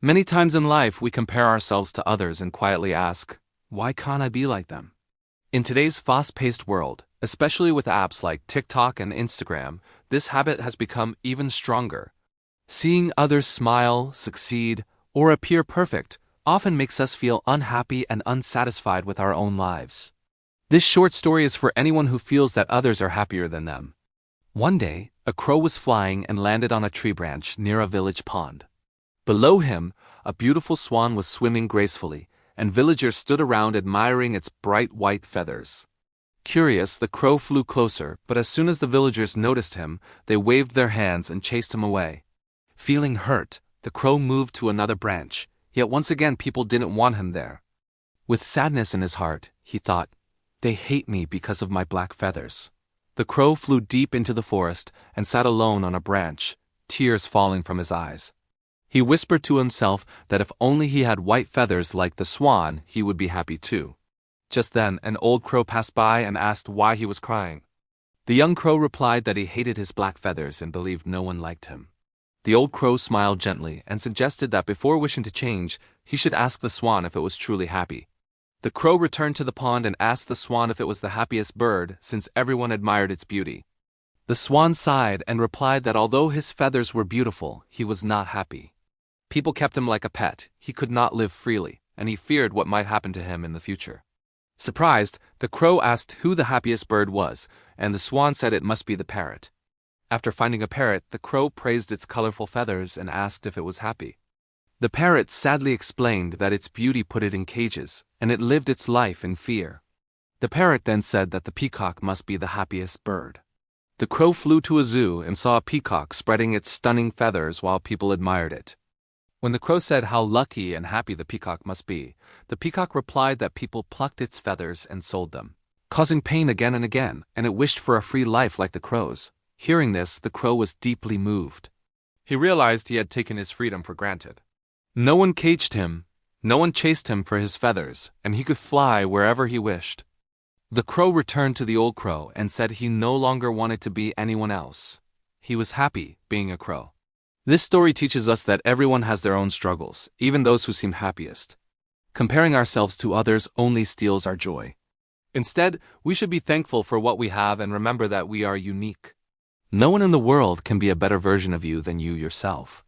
Many times in life, we compare ourselves to others and quietly ask, why can't I be like them? In today's fast-paced world, especially with apps like TikTok and Instagram, this habit has become even stronger. Seeing others smile, succeed, or appear perfect often makes us feel unhappy and unsatisfied with our own lives. This short story is for anyone who feels that others are happier than them. One day, a crow was flying and landed on a tree branch near a village pond. Below him, a beautiful swan was swimming gracefully, and villagers stood around admiring its bright white feathers. Curious, the crow flew closer, but as soon as the villagers noticed him, they waved their hands and chased him away. Feeling hurt, the crow moved to another branch, yet once again people didn't want him there. With sadness in his heart, he thought, "They hate me because of my black feathers." The crow flew deep into the forest and sat alone on a branch, tears falling from his eyes. He whispered to himself that if only he had white feathers like the swan, he would be happy too. Just then, an old crow passed by and asked why he was crying. The young crow replied that he hated his black feathers and believed no one liked him. The old crow smiled gently and suggested that before wishing to change, he should ask the swan if it was truly happy. The crow returned to the pond and asked the swan if it was the happiest bird, since everyone admired its beauty. The swan sighed and replied that although his feathers were beautiful, he was not happy. People kept him like a pet, he could not live freely, and he feared what might happen to him in the future. Surprised, the crow asked who the happiest bird was, and the swan said it must be the parrot. After finding a parrot, the crow praised its colorful feathers and asked if it was happy. The parrot sadly explained that its beauty put it in cages, and it lived its life in fear. The parrot then said that the peacock must be the happiest bird. The crow flew to a zoo and saw a peacock spreading its stunning feathers while people admired it. When the crow said how lucky and happy the peacock must be, the peacock replied that people plucked its feathers and sold them, causing pain again and again, and it wished for a free life like the crow's. Hearing this, the crow was deeply moved. He realized he had taken his freedom for granted. No one caged him, no one chased him for his feathers, and he could fly wherever he wished. The crow returned to the old crow and said he no longer wanted to be anyone else. He was happy being a crow. This story teaches us that everyone has their own struggles, even those who seem happiest. Comparing ourselves to others only steals our joy. Instead, we should be thankful for what we have and remember that we are unique. No one in the world can be a better version of you than you yourself.